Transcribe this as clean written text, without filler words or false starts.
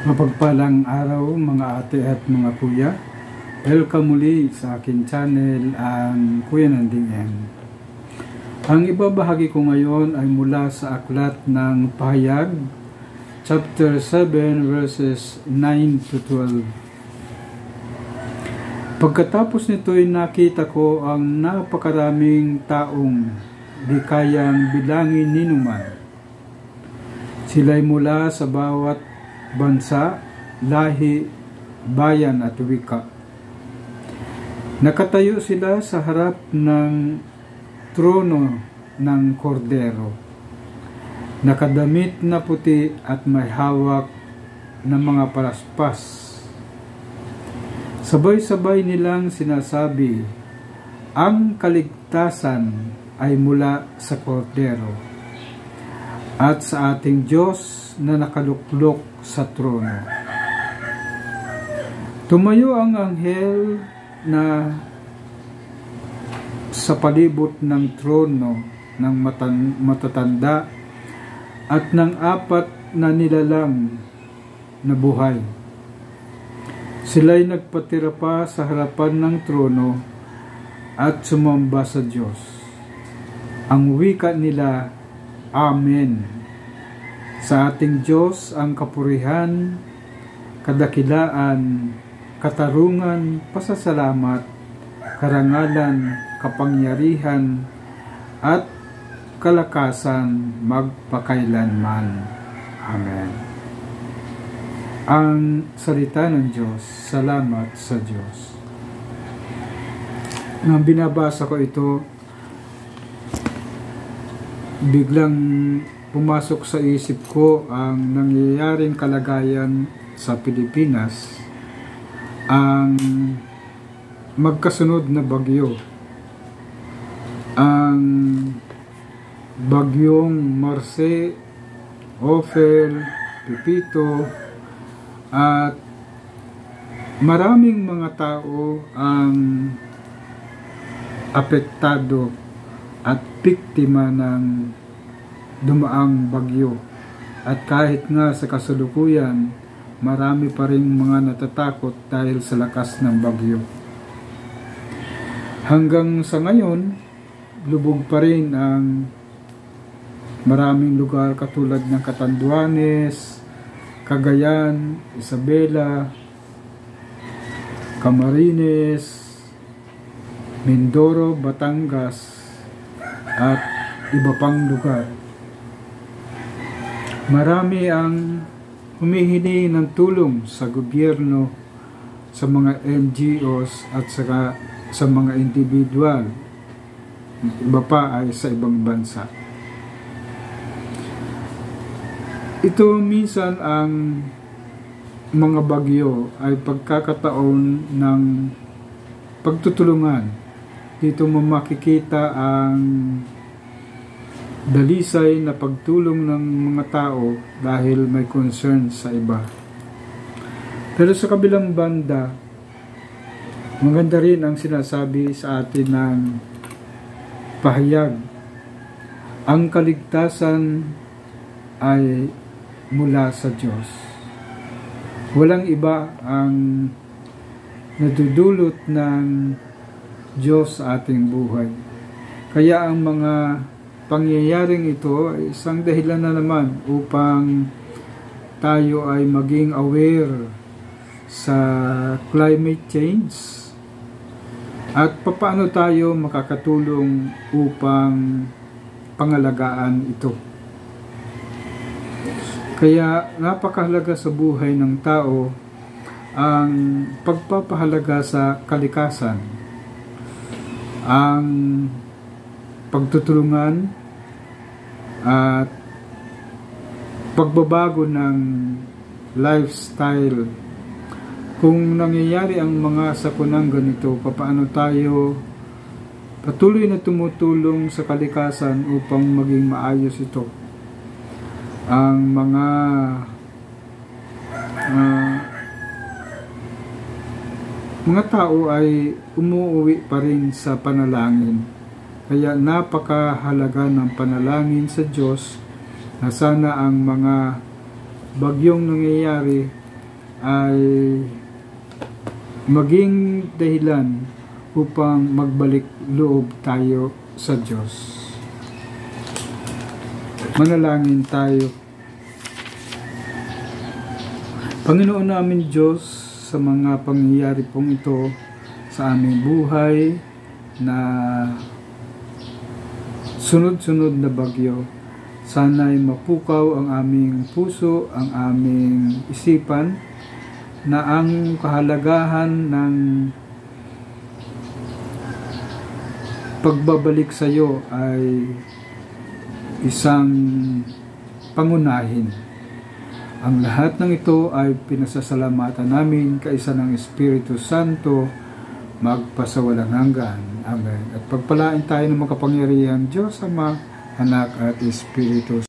Mapagpalang araw mga ate at mga kuya. Welcome muli sa akin channel, ang Kuya Nanding M. Ang ibabahagi ko ngayon ay mula sa aklat ng Pahayag, chapter 7 verses 9 to 12. Pagkatapos nito'y nakita ko ang napakaraming taong di kayang bilangin ninuman. Sila'y mula sa bawat bansa, lahi, bayan at wika. Nakatayo sila sa harap ng trono ng kordero. Nakadamit na puti at may hawak na mga palaspas. Sabay-sabay nilang sinasabi, ang kaligtasan ay mula sa kordero at sa ating Diyos na nakaluklok sa trono. Tumayo ang anghel na sa palibot ng trono ng matatanda at ng apat na nilalang na buhay. Sila'y nagpatira pa sa harapan ng trono at sumamba sa Diyos. Ang wika nila, Amen. Sa ating Diyos ang kapurihan, kadakilaan, katarungan, pasasalamat, karangalan, kapangyarihan, at kalakasan magpakailanman. Amen. Ang salita ng Diyos. Salamat sa Diyos. Nang binabasa ko ito, biglang pumasok sa isip ko ang nangyayaring kalagayan sa Pilipinas, ang magkasunod na bagyo, ang bagyong Marce, Ophel, Pipito, at maraming mga tao ang apektado at biktima ng dumaang bagyo. At kahit nga sa kasalukuyan, marami pa rin mga natatakot dahil sa lakas ng bagyo. Hanggang sa ngayon, lubog pa rin ang maraming lugar katulad ng Catanduanes, Cagayan, Isabela, Camarines, Mindoro, Batangas, at iba pang lugar. Marami ang humihingi ng tulong sa gobyerno, sa mga NGOs at sa mga individual. Iba pa ay sa ibang bansa. Ito minsan ang mga bagyo ay pagkakataon ng pagtutulungan. Dito mo makikita ang dalisay na pagtulong ng mga tao dahil may concern sa iba. Pero sa kabilang banda, maganda rin ang sinasabi sa atin ng Pahayag. Ang kaligtasan ay mula sa Diyos. Walang iba ang nadudulot ng Diyos sa ating buhay. Kaya ang mga pangyayaring ito ay isang dahilan na naman upang tayo ay maging aware sa climate change at papaano tayo makakatulong upang pangalagaan ito. Kaya napakahalaga sa buhay ng tao ang pagpapahalaga sa kalikasan, ang pagtutulungan at pagbabago ng lifestyle. Kung nangyayari ang mga sakunang ganito, paano tayo patuloy na tumutulong sa kalikasan upang maging maayos ito. Ang mga tao ay umuuwi pa rin sa panalangin. Kaya napakahalaga ng panalangin sa Diyos na sana ang mga bagyong nangyayari ay maging dahilan upang magbalik loob tayo sa Diyos. Manalangin tayo. Panginoon namin Diyos, sa mga pangyayari pong ito sa aming buhay na sunod-sunod na bagyo, sana'y mapukaw ang aming puso, ang aming isipan, na ang kahalagahan ng pagbabalik sa iyo ay isang pangunahin. Ang lahat ng ito ay pinasasalamatan namin kaisa ng Espiritu Santo magpasawalang hanggan. Amen. At pagpalain tayo ng makapangyarihang Diyos Ama, Anak at Espiritu